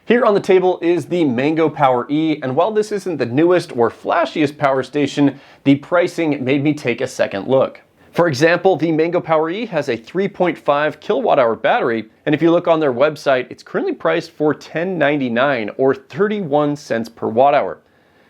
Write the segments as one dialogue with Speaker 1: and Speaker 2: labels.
Speaker 1: Here on the table is the Mango Power E, and while this isn't the newest or flashiest power station, the pricing made me take a second look. For example, the Mango Power E has a 3.5 kilowatt hour battery, and if you look on their website, it's currently priced for $10.99 or 31 cents per watt hour.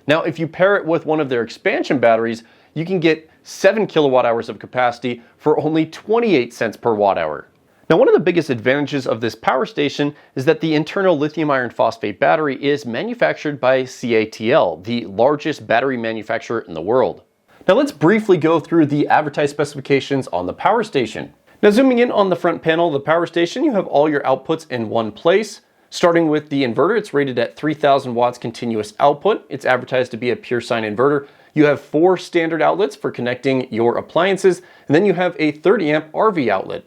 Speaker 1: Now, if you pair it with one of their expansion batteries, you can get 7 kilowatt hours of capacity for only 28 cents per watt hour. Now, one of the biggest advantages of this power station is that the internal lithium iron phosphate battery is manufactured by CATL, the largest battery manufacturer in the world. Now let's briefly go through the advertised specifications on the power station. Now zooming in on the front panel of the power station, you have all your outputs in one place. Starting with the inverter, it's rated at 3000 watts continuous output. It's advertised to be a pure sine inverter. You have 4 standard outlets for connecting your appliances, and then you have a 30 amp RV outlet.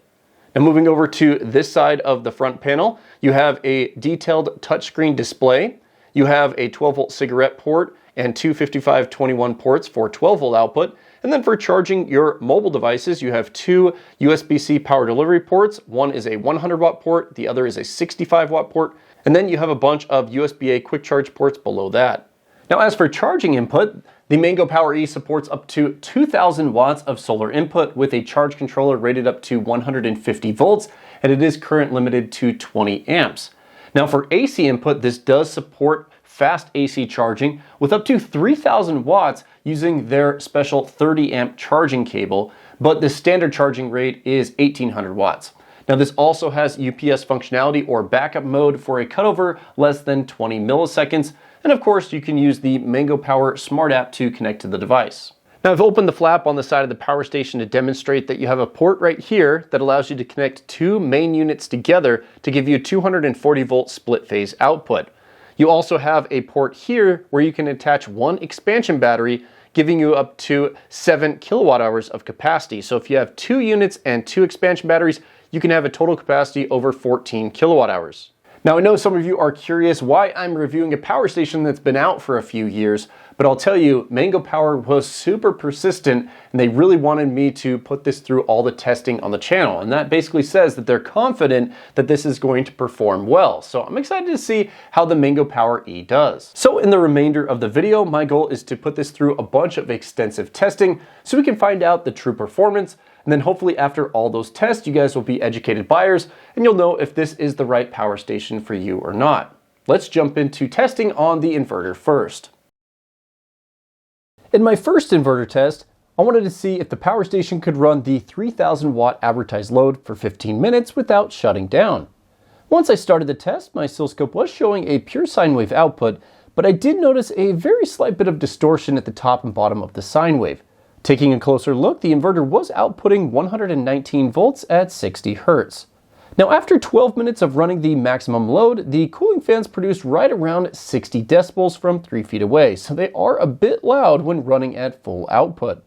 Speaker 1: Now moving over to this side of the front panel, you have a detailed touchscreen display. You have a 12 volt cigarette port and 2 5521 ports for 12 volt output. And then for charging your mobile devices, you have 2 USB-C power delivery ports. One is a 100 watt port, the other is a 65 watt port. And then you have a bunch of USB-A quick charge ports below that. Now as for charging input, the Mango Power E supports up to 2000 watts of solar input with a charge controller rated up to 150 volts, and it is current limited to 20 amps. Now for AC input, this does support fast AC charging with up to 3000 watts using their special 30 amp charging cable, but the standard charging rate is 1800 watts. Now this also has UPS functionality or backup mode for a cutover less than 20 milliseconds. And of course, you can use the Mango Power Smart app to connect to the device. Now I've opened the flap on the side of the power station to demonstrate that you have a port right here that allows you to connect 2 main units together to give you 240 volt split phase output. You also have a port here where you can attach 1 expansion battery, giving you up to 7 kilowatt hours of capacity. So if you have 2 units and 2 expansion batteries, you can have a total capacity over 14 kilowatt hours. Now I know some of you are curious why I'm reviewing a power station that's been out for a few years, but I'll tell you, Mango Power was super persistent and they really wanted me to put this through all the testing on the channel. And that basically says that they're confident that this is going to perform well. So I'm excited to see how the Mango Power E does. So in the remainder of the video, my goal is to put this through a bunch of extensive testing so we can find out the true performance. And then hopefully after all those tests, you guys will be educated buyers and you'll know if this is the right power station for you or not. Let's jump into testing on the inverter first. In my first inverter test, I wanted to see if the power station could run the 3000 watt advertised load for 15 minutes without shutting down. Once I started the test, my oscilloscope was showing a pure sine wave output, but I did notice a very slight bit of distortion at the top and bottom of the sine wave. Taking a closer look, the inverter was outputting 119 volts at 60 hertz. Now after 12 minutes of running the maximum load, the cooling fans produced right around 60 decibels from 3 feet away, so they are a bit loud when running at full output.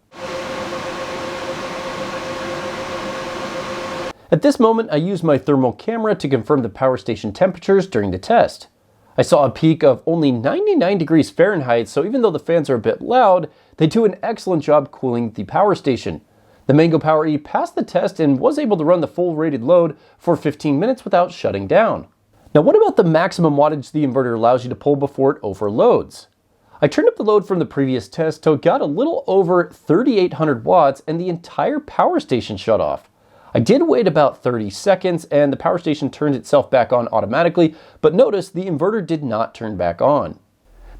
Speaker 1: At this moment, I used my thermal camera to confirm the power station temperatures during the test. I saw a peak of only 99 degrees Fahrenheit, so even though the fans are a bit loud, they do an excellent job cooling the power station. The Mango Power E passed the test and was able to run the full rated load for 15 minutes without shutting down. Now what about the maximum wattage the inverter allows you to pull before it overloads? I turned up the load from the previous test till it got a little over 3800 watts and the entire power station shut off. I did wait about 30 seconds and the power station turned itself back on automatically, but notice the inverter did not turn back on.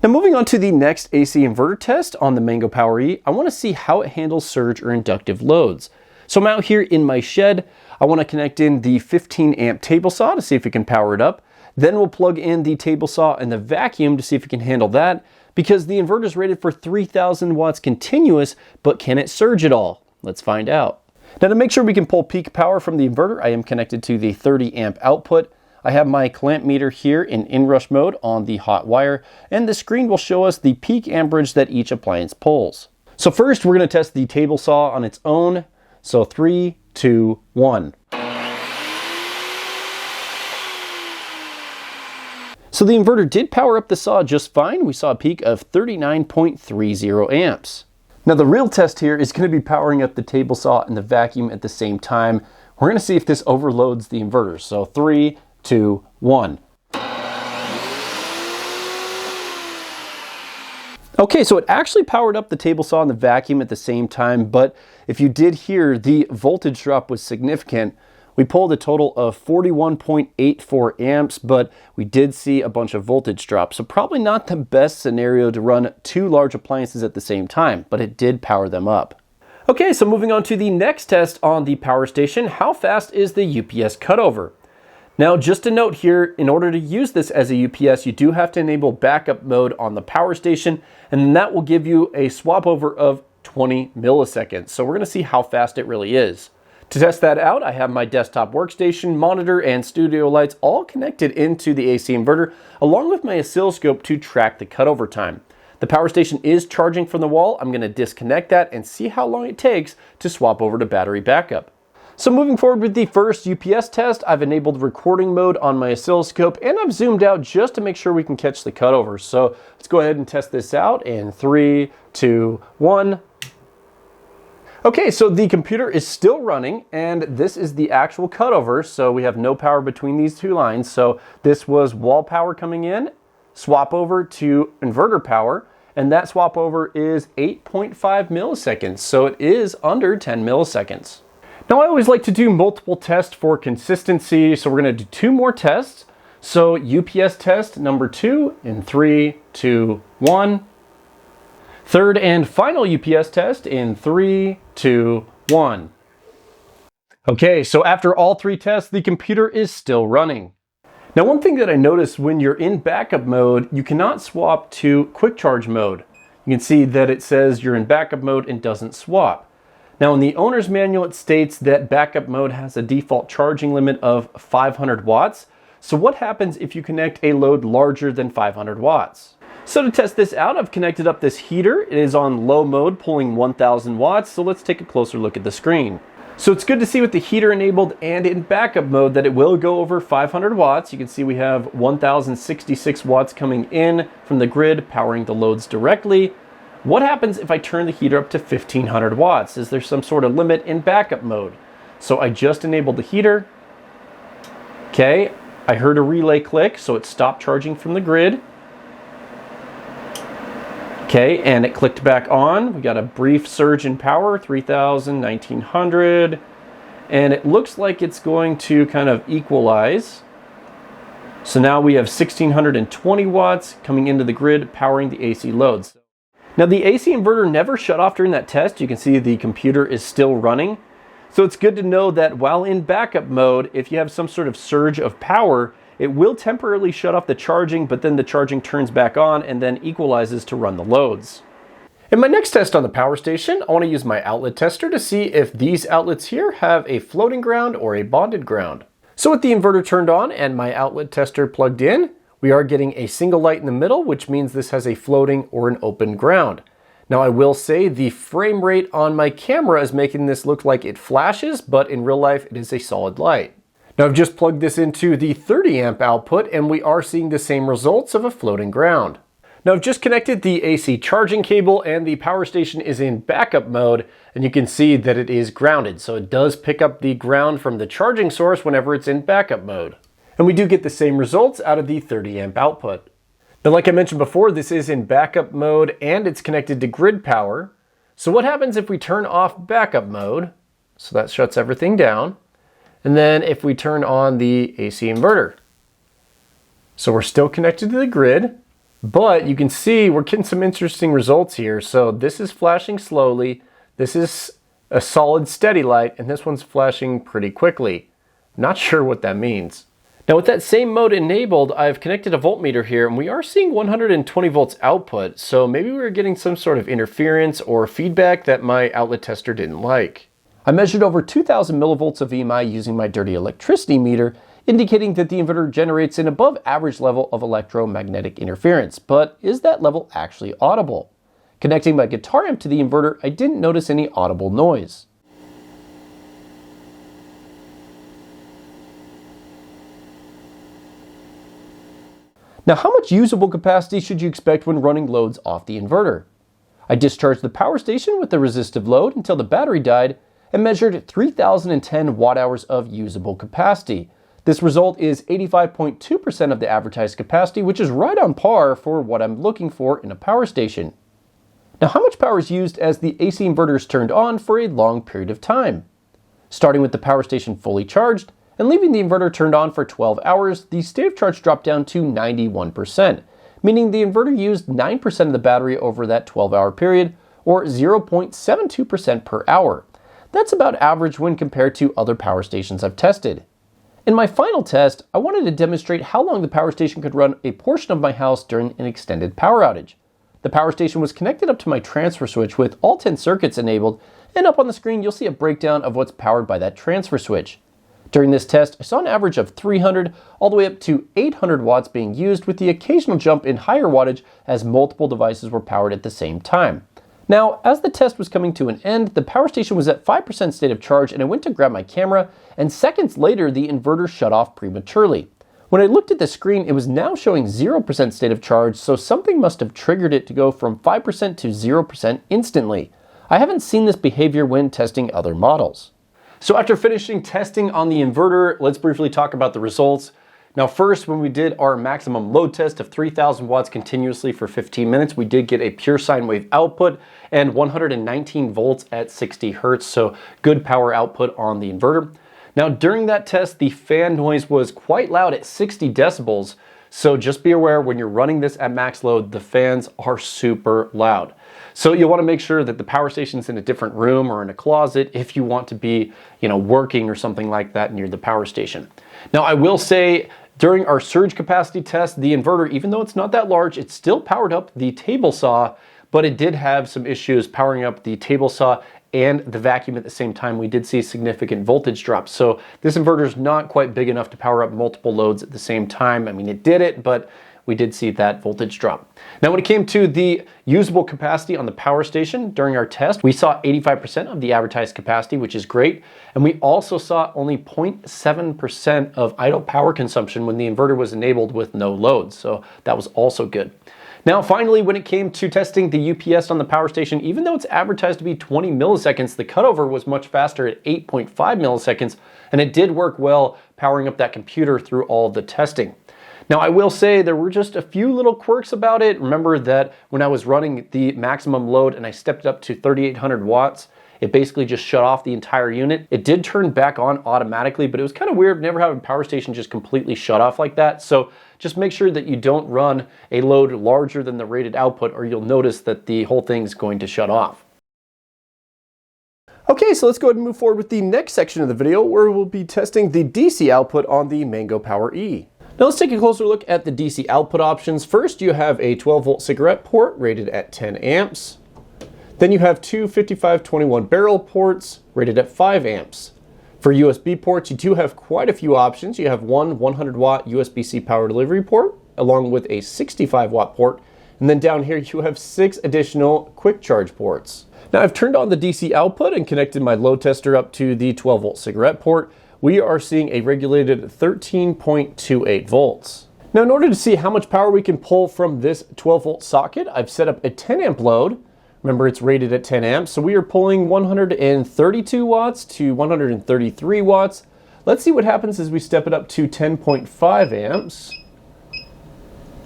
Speaker 1: Now moving on to the next AC inverter test on the Mango Power E, I want to see how it handles surge or inductive loads. So I'm out here in my shed. I want to connect in the 15 amp table saw to see if it can power it up. Then we'll plug in the table saw and the vacuum to see if it can handle that, because the inverter is rated for 3000 watts continuous, but can it surge at all? Let's find out. Now to make sure we can pull peak power from the inverter, I am connected to the 30 amp output. I have my clamp meter here in inrush mode on the hot wire, and the screen will show us the peak amperage that each appliance pulls. So first we're going to test the table saw on its own. So 3, 2, 1. So the inverter did power up the saw just fine. We saw a peak of 39.30 amps. Now the real test here is going to be powering up the table saw and the vacuum at the same time. We're going to see if this overloads the inverter. So 3, 2, 1. Okay, so it actually powered up the table saw and the vacuum at the same time, but if you did hear, the voltage drop was significant. We pulled a total of 41.84 amps, but we did see a bunch of voltage drop. So probably not the best scenario to run two large appliances at the same time, but it did power them up. Okay, so moving on to the next test on the power station, how fast is the UPS cutover? Now, just a note here, in order to use this as a UPS, you do have to enable backup mode on the power station, and that will give you a swap over of 20 milliseconds. So we're gonna see how fast it really is. To test that out, I have my desktop workstation, monitor, and studio lights all connected into the AC inverter, along with my oscilloscope to track the cutover time. The power station is charging from the wall. I'm gonna disconnect that and see how long it takes to swap over to battery backup. So moving forward with the first UPS test, I've enabled recording mode on my oscilloscope and I've zoomed out just to make sure we can catch the cutover. So let's go ahead and test this out in 3, 2, 1. Okay, so the computer is still running and this is the actual cutover. So we have no power between these two lines. So this was wall power coming in, swap over to inverter power, and that swap over is 8.5 milliseconds. So it is under 10 milliseconds. Now I always like to do multiple tests for consistency, so we're gonna do two more tests. So UPS test number 2 in 3, 2, 1. Third and final UPS test in 3, 2, 1. Okay, so after all three tests, the computer is still running. Now one thing that I noticed when you're in backup mode, you cannot swap to quick charge mode. You can see that it says you're in backup mode and doesn't swap. Now in the owner's manual, it states that backup mode has a default charging limit of 500 watts. So what happens if you connect a load larger than 500 watts? So to test this out, I've connected up this heater. It is on low mode, pulling 1000 watts. So let's take a closer look at the screen. So it's good to see with the heater enabled and in backup mode that it will go over 500 watts. You can see we have 1066 watts coming in from the grid, powering the loads directly. What happens if I turn the heater up to 1500 watts? Is there some sort of limit in backup mode? So I just enabled the heater. Okay, I heard a relay click, so it stopped charging from the grid. Okay, and it clicked back on. We got a brief surge in power, 3000, 1900, and it looks like it's going to kind of equalize. So now we have 1620 watts coming into the grid, powering the AC loads. Now the AC inverter never shut off during that test. You can see the computer is still running. So it's good to know that while in backup mode, if you have some sort of surge of power, it will temporarily shut off the charging, but then the charging turns back on and then equalizes to run the loads. In my next test on the power station, I want to use my outlet tester to see if these outlets here have a floating ground or a bonded ground. So with the inverter turned on and my outlet tester plugged in, we are getting a single light in the middle, which means this has a floating or an open ground. Now I will say the frame rate on my camera is making this look like it flashes, but in real life it is a solid light. Now I've just plugged this into the 30 amp output and we are seeing the same results of a floating ground. Now I've just connected the AC charging cable and the power station is in backup mode and you can see that it is grounded. So it does pick up the ground from the charging source whenever it's in backup mode. And we do get the same results out of the 30 amp output. Now, like I mentioned before, this is in backup mode and it's connected to grid power. So what happens if we turn off backup mode? So that shuts everything down. And then if we turn on the AC inverter. So we're still connected to the grid, but you can see we're getting some interesting results here. So this is flashing slowly. This is a solid steady light and this one's flashing pretty quickly. Not sure what that means. Now with that same mode enabled, I've connected a voltmeter here and we are seeing 120 volts output. So maybe we're getting some sort of interference or feedback that my outlet tester didn't like. I measured over 2000 millivolts of EMI using my dirty electricity meter, indicating that the inverter generates an above average level of electromagnetic interference. But is that level actually audible? Connecting my guitar amp to the inverter, I didn't notice any audible noise. Now, how much usable capacity should you expect when running loads off the inverter? I discharged the power station with the resistive load until the battery died and measured 3010 watt hours of usable capacity. This result is 85.2% of the advertised capacity, which is right on par for what I'm looking for in a power station. Now, how much power is used as the AC inverter is turned on for a long period of time? Starting with the power station fully charged and leaving the inverter turned on for 12 hours, the state of charge dropped down to 91%, meaning the inverter used 9% of the battery over that 12-hour period, or 0.72% per hour. That's about average when compared to other power stations I've tested. In my final test, I wanted to demonstrate how long the power station could run a portion of my house during an extended power outage. The power station was connected up to my transfer switch with all 10 circuits enabled, and up on the screen you'll see a breakdown of what's powered by that transfer switch. During this test, I saw an average of 300 all the way up to 800 watts being used, with the occasional jump in higher wattage as multiple devices were powered at the same time. Now, as the test was coming to an end, the power station was at 5% state of charge and I went to grab my camera, and seconds later the inverter shut off prematurely. When I looked at the screen, it was now showing 0% state of charge, so something must have triggered it to go from 5% to 0% instantly. I haven't seen this behavior when testing other models. So after finishing testing on the inverter, let's briefly talk about the results. Now first, when we did our maximum load test of 3000 watts continuously for 15 minutes, we did get a pure sine wave output and 119 volts at 60 hertz, so good power output on the inverter. Now during that test, the fan noise was quite loud at 60 decibels, so just be aware when you're running this at max load, the fans are super loud. So you'll want to make sure that the power station's in a different room or in a closet if you want to be, working or something like that near the power station. Now I will say, during our surge capacity test, the inverter, even though it's not that large, it still powered up the table saw, but it did have some issues powering up the table saw and the vacuum at the same time. We did see significant voltage drops. So this inverter is not quite big enough to power up multiple loads at the same time. I mean, it did it, but we did see that voltage drop. Now, when it came to the usable capacity on the power station during our test, we saw 85% of the advertised capacity, which is great. And we also saw only 0.7% of idle power consumption when the inverter was enabled with no loads. So that was also good. Now, finally, when it came to testing the UPS on the power station, even though it's advertised to be 20 milliseconds, the cutover was much faster at 8.5 milliseconds, and it did work well powering up that computer through all of the testing. Now, I will say there were just a few little quirks about it. Remember that when I was running the maximum load and I stepped it up to 3,800 watts, it basically just shut off the entire unit. It did turn back on automatically, but it was kind of weird never having a power station just completely shut off like that. So just make sure that you don't run a load larger than the rated output, or you'll notice that the whole thing's going to shut off. Okay, so let's go ahead and move forward with the next section of the video, where we'll be testing the DC output on the Mango Power E. Now let's take a closer look at the DC output options. First, you have a 12-volt cigarette port rated at 10 amps. Then you have two 5521 barrel ports rated at 5 amps. For USB ports, you do have quite a few options. You have one 100-watt USB-C power delivery port, along with a 65-watt port. And then down here, you have 6 additional quick charge ports. Now I've turned on the DC output and connected my load tester up to the 12-volt cigarette port. We are seeing a regulated 13.28 volts. Now in order to see how much power we can pull from this 12-volt socket, I've set up a 10 amp load. Remember, it's rated at 10 amps, so we are pulling 132 watts to 133 watts. Let's see what happens as we step it up to 10.5 amps.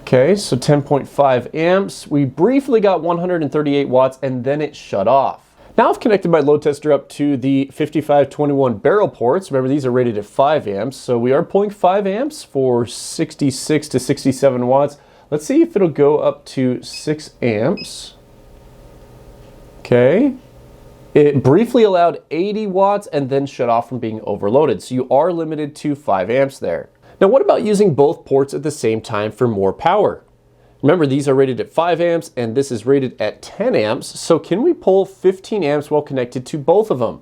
Speaker 1: Okay, so 10.5 amps. We briefly got 138 watts and then it shut off. Now I've connected my load tester up to the 5521 barrel ports. Remember, these are rated at 5 amps, so we are pulling 5 amps for 66 to 67 watts. Let's see if it'll go up to 6 amps. Okay, it briefly allowed 80 watts and then shut off from being overloaded, so you are limited to 5 amps there. Now what about using both ports at the same time for more power? Remember, these are rated at 5 amps and this is rated at 10 amps, so can we pull 15 amps while connected to both of them?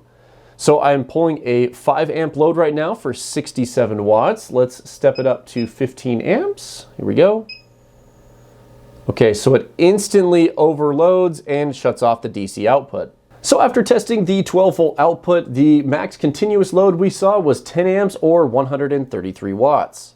Speaker 1: So I'm pulling a 5 amp load right now for 67 watts. Let's step it up to 15 amps. Here we go. Okay, so it instantly overloads and shuts off the DC output. So after testing the 12-volt output, the max continuous load we saw was 10 amps or 133 watts.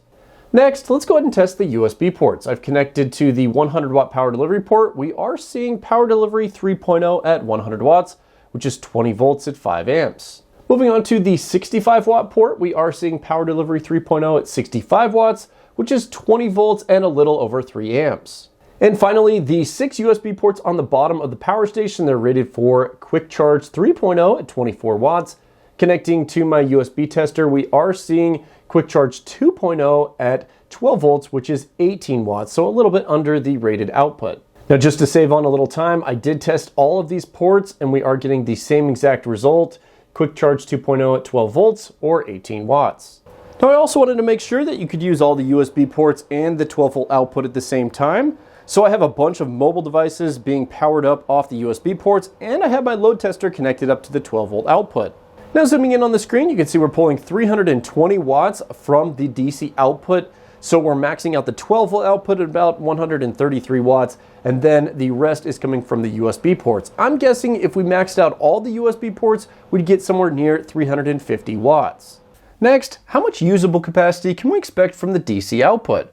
Speaker 1: Next, let's go ahead and test the USB ports. I've connected to the 100-watt power delivery port. We are seeing power delivery 3.0 at 100 watts, which is 20 volts at 5 amps. Moving on to the 65-watt port, we are seeing power delivery 3.0 at 65 watts, which is 20 volts and a little over 3 amps. And finally, the 6 USB ports on the bottom of the power station, they're rated for Quick Charge 3.0 at 24 watts. Connecting to my USB tester, we are seeing Quick Charge 2.0 at 12 volts, which is 18 watts, so a little bit under the rated output. Now, just to save on a little time, I did test all of these ports and we are getting the same exact result, Quick Charge 2.0 at 12 volts or 18 watts. Now, I also wanted to make sure that you could use all the USB ports and the 12 volt output at the same time. So I have a bunch of mobile devices being powered up off the USB ports, and I have my load tester connected up to the 12 volt output. Now, zooming in on the screen, you can see we're pulling 320 watts from the DC output. So we're maxing out the 12 volt output at about 133 watts, and then the rest is coming from the USB ports. I'm guessing if we maxed out all the USB ports, we'd get somewhere near 350 watts. Next, how much usable capacity can we expect from the DC output?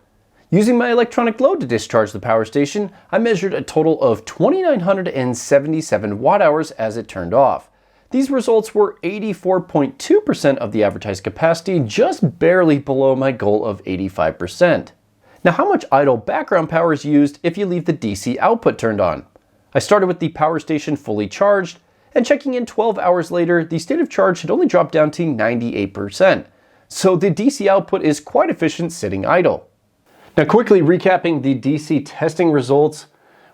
Speaker 1: Using my electronic load to discharge the power station, I measured a total of 2,977 watt hours as it turned off. These results were 84.2% of the advertised capacity, just barely below my goal of 85%. Now, how much idle background power is used if you leave the DC output turned on? I started with the power station fully charged, and checking in 12 hours later, the state of charge had only dropped down to 98%. So the DC output is quite efficient sitting idle. Now, quickly recapping the DC testing results,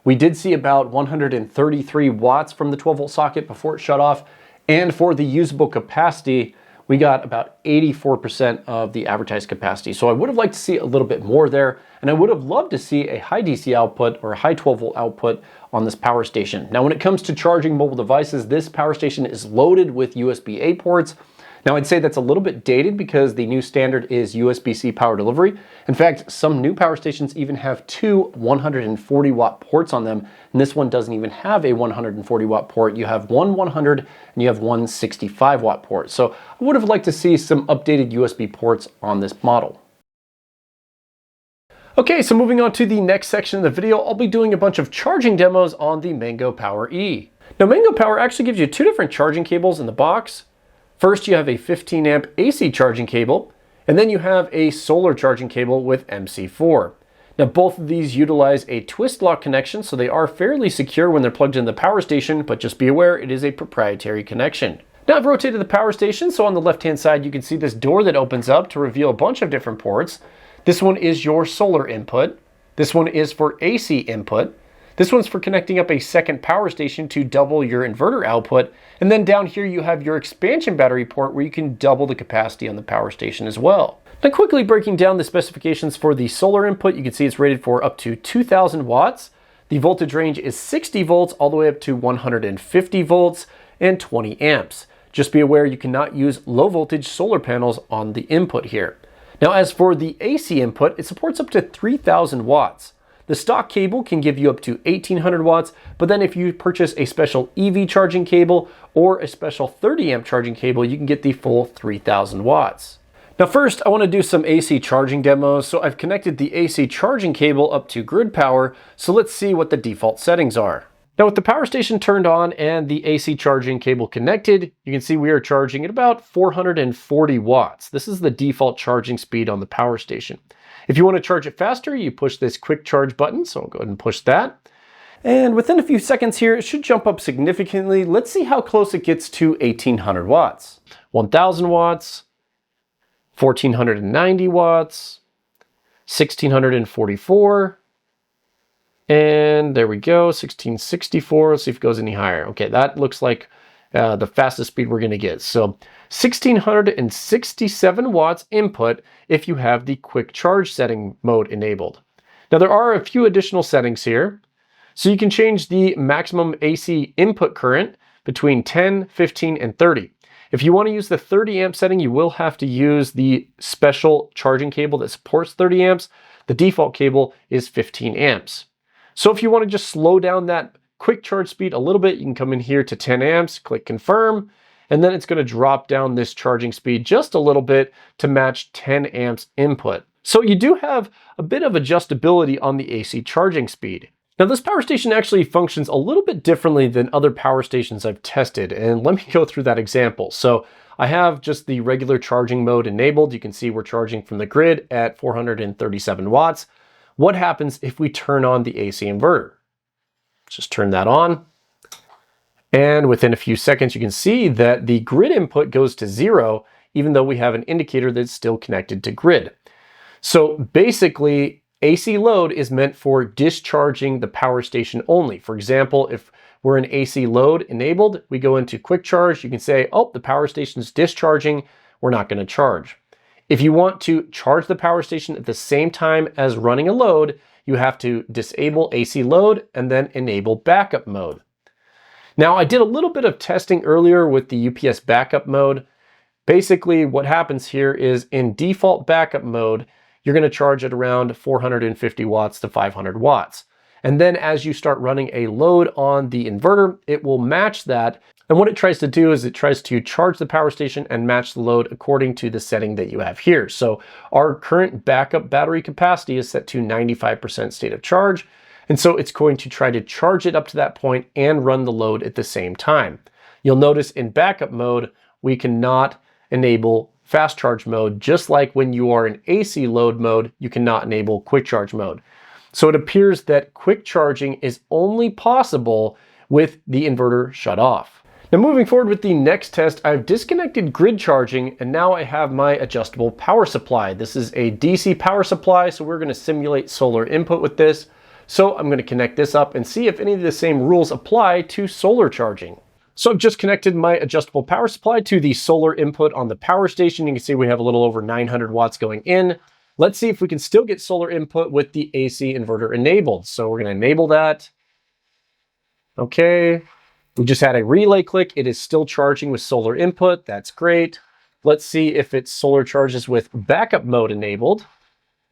Speaker 1: we did see about 133 watts from the 12 volt socket before it shut off. And for the usable capacity, we got about 84% of the advertised capacity. So I would have liked to see a little bit more there, and I would have loved to see a high DC output or a high 12 volt output on this power station. Now, when it comes to charging mobile devices, this power station is loaded with USB-A ports. Now, I'd say that's a little bit dated because the new standard is USB-C power delivery. In fact, some new power stations even have 2 140 watt ports on them, and this one doesn't even have a 140 watt port. You have one 100 and you have one 65 watt port. So I would have liked to see some updated USB ports on this model. Okay, so moving on to the next section of the video, I'll be doing a bunch of charging demos on the Mango Power E. Now, Mango Power actually gives you 2 different charging cables in the box. First, you have a 15 amp AC charging cable, and then you have a solar charging cable with MC4. Now, both of these utilize a twist lock connection, so they are fairly secure when they're plugged in the power station, but just be aware it is a proprietary connection. Now, I've rotated the power station, so on the left-hand side, you can see this door that opens up to reveal a bunch of different ports. This one is your solar input. This one is for AC input. This one's for connecting up a second power station to double your inverter output. And then down here you have your expansion battery port where you can double the capacity on the power station as well. Now, quickly breaking down the specifications for the solar input, you can see it's rated for up to 2,000 watts. The voltage range is 60 volts all the way up to 150 volts and 20 amps. Just be aware you cannot use low voltage solar panels on the input here. Now, as for the AC input, it supports up to 3,000 watts. The stock cable can give you up to 1,800 watts, but then if you purchase a special EV charging cable or a special 30 amp charging cable, you can get the full 3,000 watts. Now, first, I want to do some AC charging demos. So I've connected the AC charging cable up to grid power. So let's see what the default settings are. Now, with the power station turned on and the AC charging cable connected, you can see we are charging at about 440 watts. This is the default charging speed on the power station. If you want to charge it faster, you push this quick charge button. So I'll go ahead and push that. And within a few seconds here, it should jump up significantly. Let's see how close it gets to 1,800 watts. 1,000 watts, 1,490 watts, 1,644, and there we go, 1,664. Let's see if it goes any higher. Okay, that looks like the fastest speed we're going to get. So 1,667 watts input if you have the quick charge setting mode enabled. Now, there are a few additional settings here. So you can change the maximum AC input current between 10, 15, and 30. If you want to use the 30 amp setting, you will have to use the special charging cable that supports 30 amps. The default cable is 15 amps. So if you want to just slow down that quick charge speed a little bit, you can come in here to 10 amps, click confirm, and then it's going to drop down this charging speed just a little bit to match 10 amps input. So you do have a bit of adjustability on the AC charging speed. Now, this power station actually functions a little bit differently than other power stations I've tested, and let me go through that example. So I have just the regular charging mode enabled. You can see we're charging from the grid at 437 watts. what happens if we turn on the AC inverter? Just turn that on. And within a few seconds, you can see that the grid input goes to 0, even though we have an indicator that's still connected to grid. So basically, AC load is meant for discharging the power station only. For example, if we're an AC load enabled, we go into quick charge, you can say, oh, the power station's discharging, we're not going to charge. If you want to charge the power station at the same time as running a load, you have to disable AC load and then enable backup mode. Now, I did a little bit of testing earlier with the UPS backup mode. Basically, what happens here is in default backup mode, you're going to charge at around 450 watts to 500 watts. And then as you start running a load on the inverter, it will match that. And what it tries to do is it tries to charge the power station and match the load according to the setting that you have here. So our current backup battery capacity is set to 95% state of charge. And so it's going to try to charge it up to that point and run the load at the same time. You'll notice in backup mode, we cannot enable fast charge mode, just like when you are in AC load mode, you cannot enable quick charge mode. So it appears that quick charging is only possible with the inverter shut off. Now moving forward with the next test, I've disconnected grid charging and now I have my adjustable power supply. This is a DC power supply, so we're going to simulate solar input with this. So I'm going to connect this up and see if any of the same rules apply to solar charging. So I've just connected my adjustable power supply to the solar input on the power station. You can see we have a little over 900 watts going in. Let's see if we can still get solar input with the AC inverter enabled. So we're going to enable that. Okay. We just had a relay click. It is still charging with solar input. That's great. Let's see if it solar charges with backup mode enabled.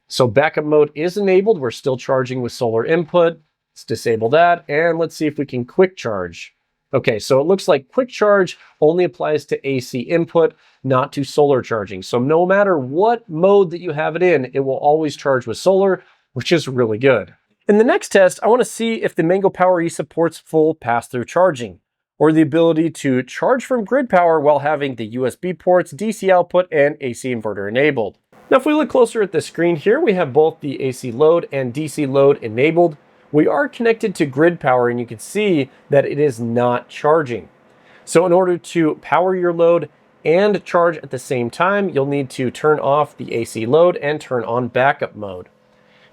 Speaker 1: So backup mode is enabled. We're still charging with solar input. Let's disable that. And let's see if we can quick charge. Okay, so it looks like quick charge only applies to AC input, not to solar charging. So no matter what mode that you have it in, it will always charge with solar, which is really good. In the next test, I want to see if the Mango Power E supports full pass-through charging, or the ability to charge from grid power while having the USB ports, DC output, and AC inverter enabled. Now, if we look closer at the screen here, we have both the AC load and DC load enabled. We are connected to grid power and you can see that it is not charging. So in order to power your load and charge at the same time, you'll need to turn off the AC load and turn on backup mode.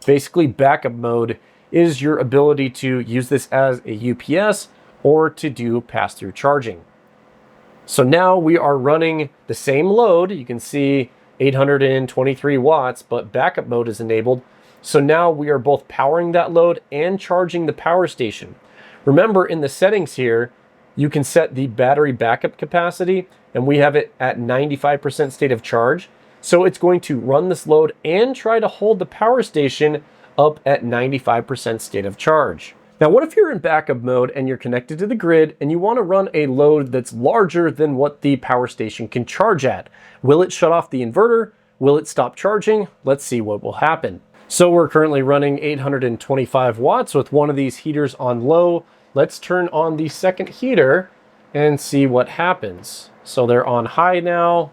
Speaker 1: Basically, backup mode is your ability to use this as a UPS or to do pass-through charging. So now we are running the same load. You can see 823 watts, but backup mode is enabled. So now we are both powering that load and charging the power station. Remember, in the settings here, you can set the battery backup capacity, and we have it at 95% state of charge. So it's going to run this load and try to hold the power station up at 95% state of charge. Now, what if you're in backup mode and you're connected to the grid and you want to run a load that's larger than what the power station can charge at? Will it shut off the inverter? Will it stop charging? Let's see what will happen. So we're currently running 825 watts with one of these heaters on low. Let's turn on the second heater and see what happens. So they're on high now.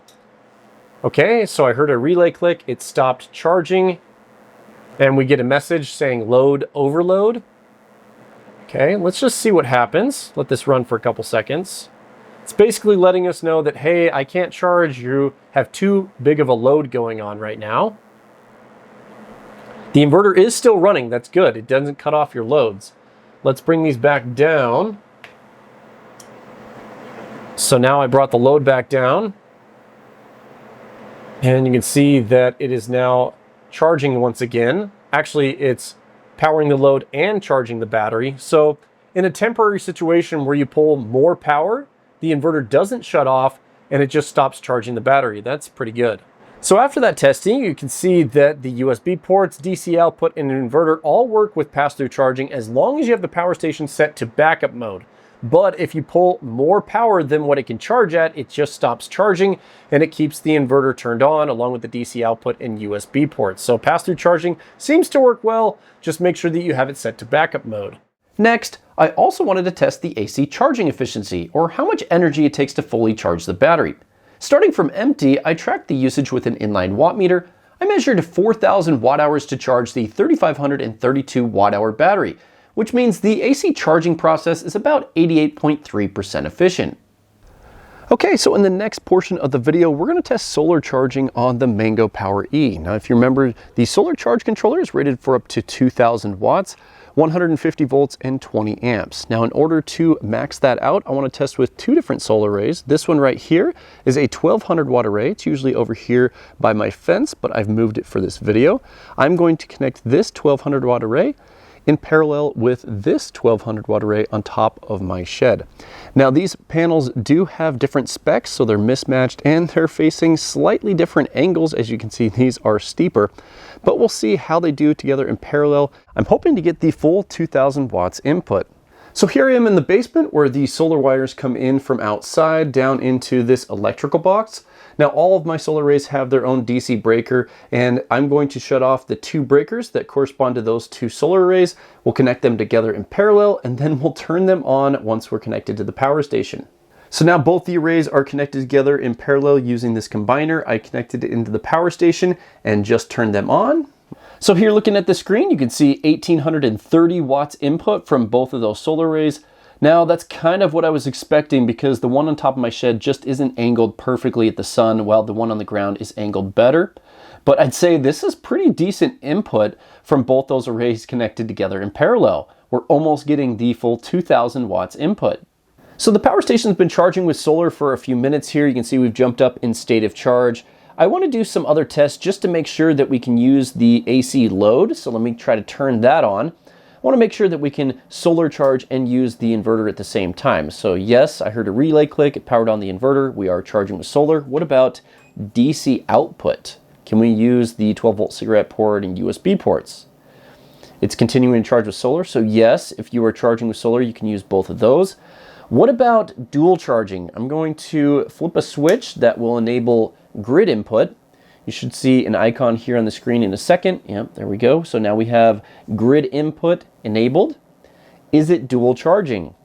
Speaker 1: Okay, so I heard a relay click. It stopped charging. And we get a message saying load overload. Okay, let's just see what happens. Let this run for a couple seconds. It's basically letting us know that, hey, I can't charge. You have too big of a load going on right now. The inverter is still running. That's good. It doesn't cut off your loads. Let's bring these back down. So now I brought the load back down. And you can see that it is now charging once again. Actually, it's powering the load and charging the battery. So in a temporary situation where you pull more power, the inverter doesn't shut off and it just stops charging the battery. That's pretty good. So after that testing, you can see that the USB ports, DC output, and an inverter all work with pass-through charging as long as you have the power station set to backup mode. But if you pull more power than what it can charge at, it just stops charging and it keeps the inverter turned on along with the DC output and USB ports. So pass-through charging seems to work well. Just make sure that you have it set to backup mode. Next, I also wanted to test the AC charging efficiency, or how much energy it takes to fully charge the battery. Starting from empty, I tracked the usage with an inline watt meter. I measured 4,000 watt hours to charge the 3,532 watt hour battery, which means the AC charging process is about 88.3% efficient. Okay, so in the next portion of the video, we're going to test solar charging on the Mango Power E. Now, if you remember, the solar charge controller is rated for up to 2,000 watts, 150 volts, and 20 amps. Now, in order to max that out, I want to test with two different solar arrays. This one right here is a 1,200 watt array. It's usually over here by my fence, but I've moved it for this video. I'm going to connect this 1,200 watt array in parallel with this 1,200 watt array on top of my shed. Now, these panels do have different specs, so they're mismatched and they're facing slightly different angles. As you can see, these are steeper, but we'll see how they do together in parallel. I'm hoping to get the full 2,000 watts input. So here I am in the basement where the solar wires come in from outside down into this electrical box. Now, all of my solar arrays have their own DC breaker, and I'm going to shut off the two breakers that correspond to those two solar arrays. We'll connect them together in parallel, and then we'll turn them on once we're connected to the power station. So now both the arrays are connected together in parallel using this combiner. I connected it into the power station and just turned them on. So here, looking at the screen, you can see 1,830 watts input from both of those solar arrays. Now, that's kind of what I was expecting because the one on top of my shed just isn't angled perfectly at the sun, while the one on the ground is angled better. But I'd say this is pretty decent input from both those arrays connected together in parallel. We're almost getting the full 2,000 watts input. So the power station's been charging with solar for a few minutes here. You can see we've jumped up in state of charge. I want to do some other tests just to make sure that we can use the AC load. So let me try to turn that on. I want to make sure that we can solar charge and use the inverter at the same time. So yes, I heard a relay click, it powered on the inverter. We are charging with solar. What about DC output? Can we use the 12 volt cigarette port and USB ports? It's continuing to charge with solar. So yes, if you are charging with solar, you can use both of those. What about dual charging? I'm going to flip a switch that will enable grid input. You should see an icon here on the screen in a second. Yep, there we go. So now we have grid input enabled. Is it dual charging?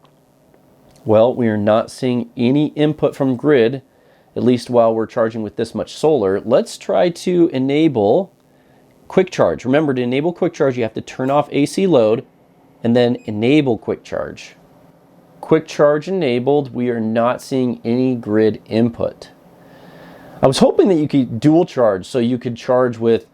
Speaker 1: Well, we are not seeing any input from grid, at least while we're charging with this much solar. Let's try to enable quick charge. Remember, to enable quick charge, you have to turn off AC load and then enable quick charge. Quick charge enabled. We are not seeing any grid input. I was hoping that you could dual charge, so you could charge with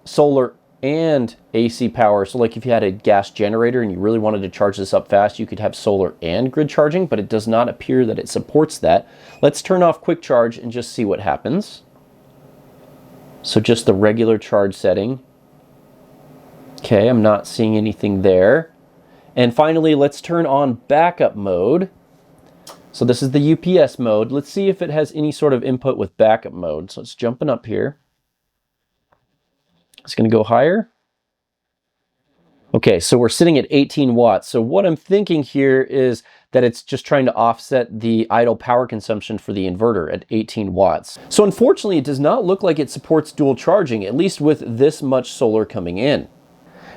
Speaker 1: solar and AC power. So like if you had a gas generator and you really wanted to charge this up fast, you could have solar and grid charging, but it does not appear that it supports that. Let's turn off quick charge and just see what happens. So just the regular charge setting. Okay, I'm not seeing anything there. And finally, let's turn on backup mode. So this is the UPS mode. Let's see if it has any sort of input with backup mode. So it's jumping up here. It's going to go higher. Okay, so we're sitting at 18 watts. So what I'm thinking here is that it's just trying to offset the idle power consumption for the inverter at 18 watts. So unfortunately, it does not look like it supports dual charging, at least with this much solar coming in.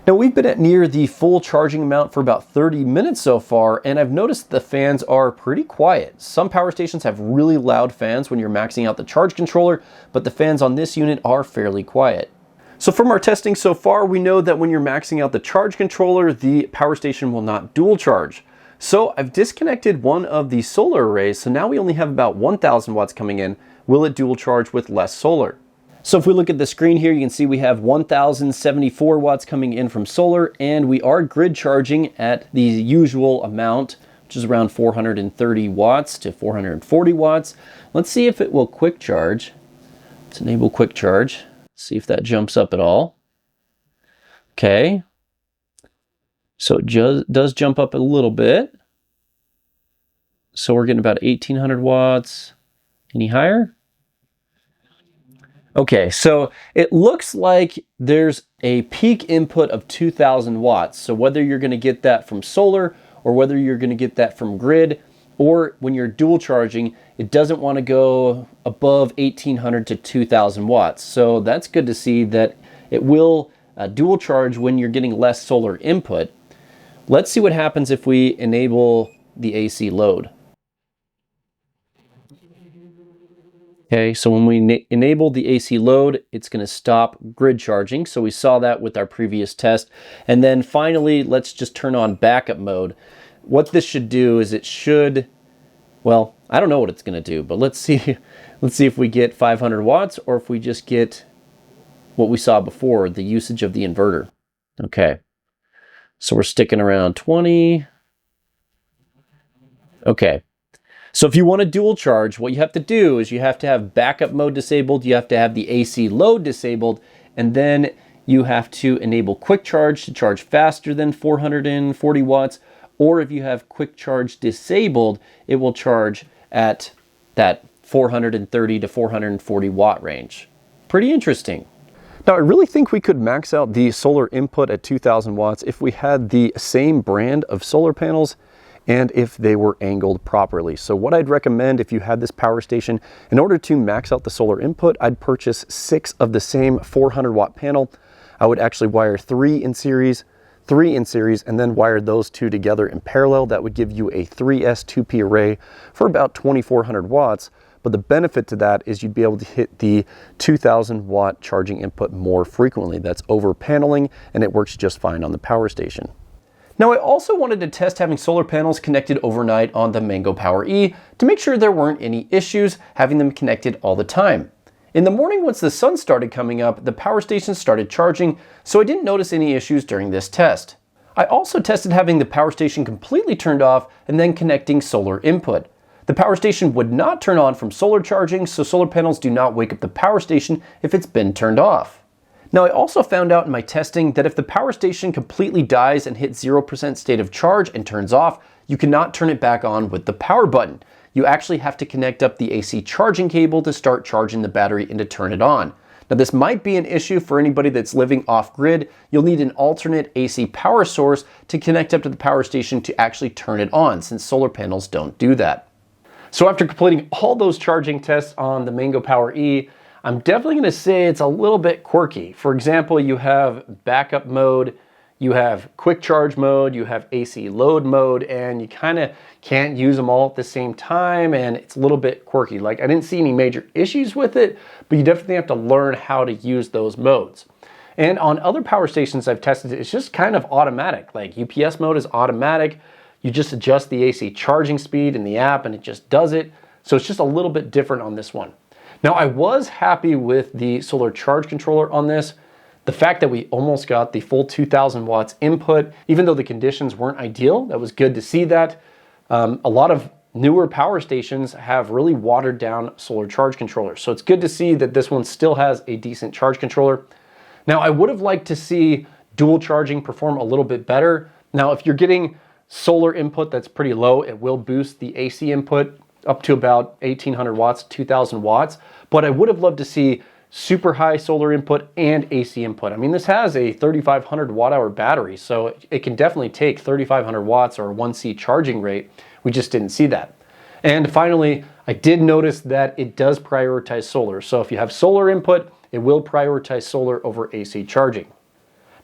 Speaker 1: Now, we've been at near the full charging amount for about 30 minutes so far, and I've noticed the fans are pretty quiet. Some power stations have really loud fans when you're maxing out the charge controller, but the fans on this unit are fairly quiet. So from our testing so far, we know that when you're maxing out the charge controller, the power station will not dual charge. So I've disconnected one of the solar arrays, so now we only have about 1,000 watts coming in. Will it dual charge with less solar? So if we look at the screen here, you can see we have 1,074 watts coming in from solar, and we are grid charging at the usual amount, which is around 430 watts to 440 watts. Let's see if it will quick charge. Let's enable quick charge. See if that jumps up at all. Okay. So it does jump up a little bit. So we're getting about 1,800 watts. Any higher? Okay, so it looks like there's a peak input of 2,000 watts. So whether you're going to get that from solar or whether you're going to get that from grid, or when you're dual charging, it doesn't want to go above 1,800 to 2,000 watts. So that's good to see that it will dual charge when you're getting less solar input. Let's see what happens if we enable the AC load. Okay, so when we enable the AC load, it's going to stop grid charging. So we saw that with our previous test. And then finally, let's just turn on backup mode. What this should do is it should, well, I don't know what it's going to do, but let's see if we get 500 watts or if we just get what we saw before, the usage of the inverter. Okay, so we're sticking around 20. Okay. So if you want to dual charge, what you have to do is you have to have backup mode disabled, you have to have the AC load disabled, and then you have to enable quick charge to charge faster than 440 watts, or if you have quick charge disabled, it will charge at that 430 to 440 watt range. Pretty interesting. Now, I really think we could max out the solar input at 2000 watts if we had the same brand of solar panels and if they were angled properly. So what I'd recommend if you had this power station, in order to max out the solar input, I'd purchase 6 of the same 400 watt panel. I would actually wire 3 in series, and then wire those 2 together in parallel. That would give you a 3S 2P array for about 2400 watts. But the benefit to that is you'd be able to hit the 2000 watt charging input more frequently. That's over paneling, and it works just fine on the power station. Now, I also wanted to test having solar panels connected overnight on the Mango Power E to make sure there weren't any issues having them connected all the time. In the morning, once the sun started coming up, the power station started charging, so I didn't notice any issues during this test. I also tested having the power station completely turned off and then connecting solar input. The power station would not turn on from solar charging, so solar panels do not wake up the power station if it's been turned off. Now, I also found out in my testing that if the power station completely dies and hits 0% state of charge and turns off, you cannot turn it back on with the power button. You actually have to connect up the AC charging cable to start charging the battery and to turn it on. Now, this might be an issue for anybody that's living off-grid. You'll need an alternate AC power source to connect up to the power station to actually turn it on, since solar panels don't do that. So after completing all those charging tests on the Mango Power E, I'm definitely going to say it's a little bit quirky. For example, you have backup mode, you have quick charge mode, you have AC load mode, and you kind of can't use them all at the same time, and it's a little bit quirky. Like, I didn't see any major issues with it, but you definitely have to learn how to use those modes. And on other power stations I've tested, it's just kind of automatic. Like, UPS mode is automatic. You just adjust the AC charging speed in the app and it just does it. So it's just a little bit different on this one. Now, I was happy with the solar charge controller on this. The fact that we almost got the full 2000 watts input, even though the conditions weren't ideal, that was good to see that. A lot of newer power stations have really watered down solar charge controllers. So it's good to see that this one still has a decent charge controller. Now, I would have liked to see dual charging perform a little bit better. Now, if you're getting solar input that's pretty low, it will boost the AC input up to about 1800 watts, 2000 watts. But I would have loved to see super high solar input and AC input. I mean, this has a 3500 watt hour battery, so it can definitely take 3500 watts or 1C charging rate. We just didn't see that. And finally, I did notice that it does prioritize solar. So if you have solar input, it will prioritize solar over AC charging.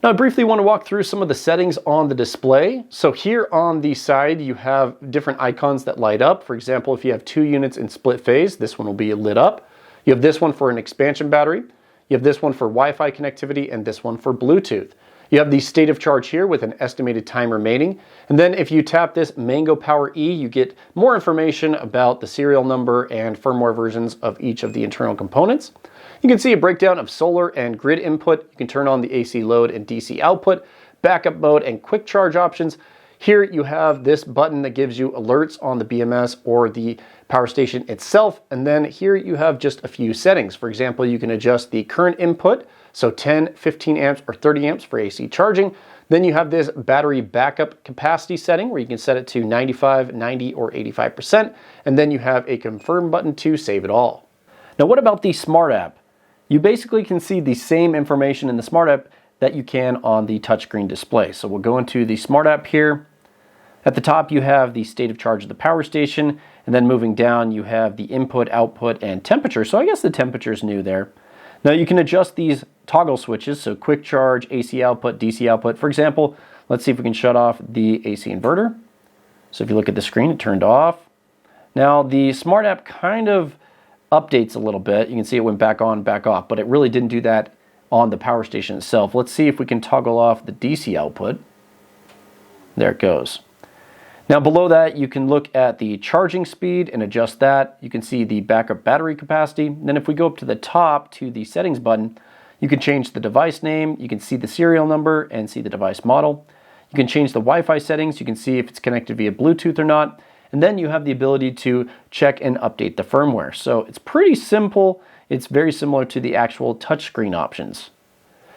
Speaker 1: Now, I briefly want to walk through some of the settings on the display. So here on the side, you have different icons that light up. For example, if you have 2 units in split phase, this one will be lit up. You have this one for an expansion battery. You have this one for Wi-Fi connectivity and this one for Bluetooth. You have the state of charge here with an estimated time remaining. And then if you tap this Mango Power E, you get more information about the serial number and firmware versions of each of the internal components. You can see a breakdown of solar and grid input. You can turn on the AC load and DC output, backup mode, and quick charge options. Here you have this button that gives you alerts on the BMS or the power station itself. And then here you have just a few settings. For example, you can adjust the current input, so 10, 15 amps, or 30 amps for AC charging. Then you have this battery backup capacity setting where you can set it to 95, 90, or 85%. And then you have a confirm button to save it all. Now, what about the Smart app? You basically can see the same information in the Smart app that you can on the touchscreen display. So we'll go into the Smart app here. At the top, you have the state of charge of the power station, and then moving down, you have the input, output, and temperature. So I guess the temperature is new there. Now you can adjust these toggle switches, so quick charge, AC output, DC output. For example, let's see if we can shut off the AC inverter. So if you look at the screen, it turned off. Now the Smart app kind of updates a little bit. You can see it went back on, back off, but it really didn't do that on the power station itself. Let's see if we can toggle off the DC output. There it goes. Now below that, you can look at the charging speed and adjust that. You can see the backup battery capacity. Then if we go up to the top to the settings button, you can change the device name, you can see the serial number and see the device model. You can change the Wi-Fi settings, you can see if it's connected via Bluetooth or not. And then you have the ability to check and update the firmware. So it's pretty simple. It's very similar to the actual touchscreen options.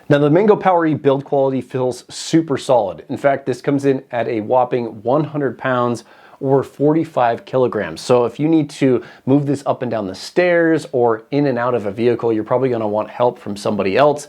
Speaker 1: Now the Mango Power E build quality feels super solid. In fact, this comes in at a whopping 100 pounds or 45 kilograms. So if you need to move this up and down the stairs or in and out of a vehicle, you're probably gonna want help from somebody else.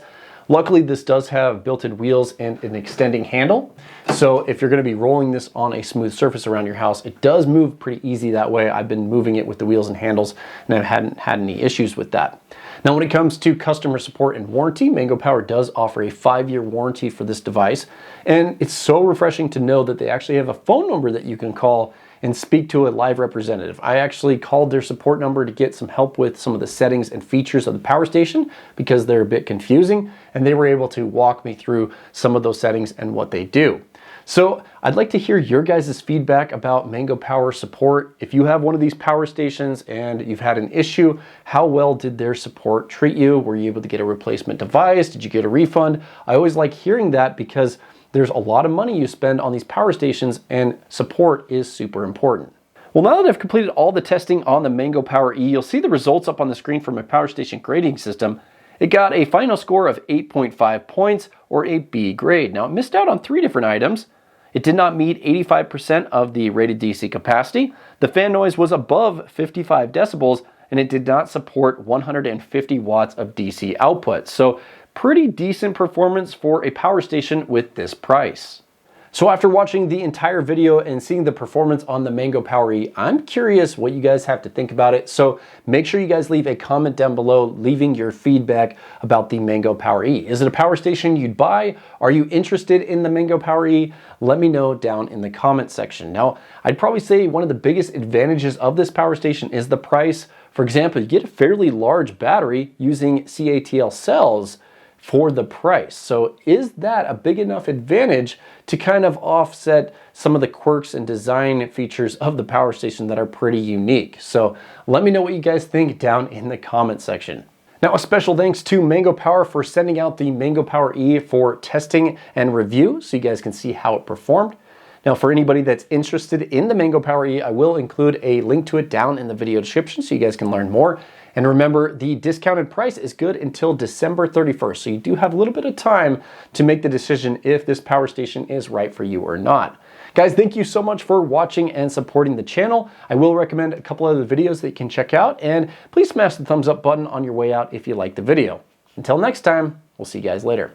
Speaker 1: Luckily, this does have built-in wheels and an extending handle. So if you're gonna be rolling this on a smooth surface around your house, it does move pretty easy that way. I've been moving it with the wheels and handles and I hadn't had any issues with that. Now, when it comes to customer support and warranty, Mango Power does offer a 5-year warranty for this device. And it's so refreshing to know that they actually have a phone number that you can call and speak to a live representative. I actually called their support number to get some help with some of the settings and features of the power station because they're a bit confusing, and they were able to walk me through some of those settings and what they do. So I'd like to hear your guys' feedback about Mango Power support. If you have one of these power stations and you've had an issue, how well did their support treat you? Were you able to get a replacement device? Did you get a refund? I always like hearing that because there's a lot of money you spend on these power stations and support is super important. Well, now that I've completed all the testing on the Mango Power E, you'll see the results up on the screen for my power station grading system. It got a final score of 8.5 points or a B grade. Now it missed out on 3 different items. It did not meet 85% of the rated DC capacity. The fan noise was above 55 decibels and it did not support 150 watts of DC output. So pretty decent performance for a power station with this price. So after watching the entire video and seeing the performance on the Mango Power E, I'm curious what you guys have to think about it. So make sure you guys leave a comment down below, leaving your feedback about the Mango Power E. Is it a power station you'd buy? Are you interested in the Mango Power E? Let me know down in the comment section. Now, I'd probably say one of the biggest advantages of this power station is the price. For example, you get a fairly large battery using CATL cells for the price. So is that a big enough advantage to kind of offset some of the quirks and design features of the power station that are pretty unique? So let me know what you guys think down in the comment section. Now, a special thanks to Mango Power for sending out the Mango Power E for testing and review so you guys can see how it performed. Now, for anybody that's interested in the Mango Power E, I will include a link to it down in the video description so you guys can learn more. And remember, the discounted price is good until December 31st. So you do have a little bit of time to make the decision if this power station is right for you or not. Guys, thank you so much for watching and supporting the channel. I will recommend a couple other videos that you can check out. And please smash the thumbs up button on your way out if you liked the video. Until next time, we'll see you guys later.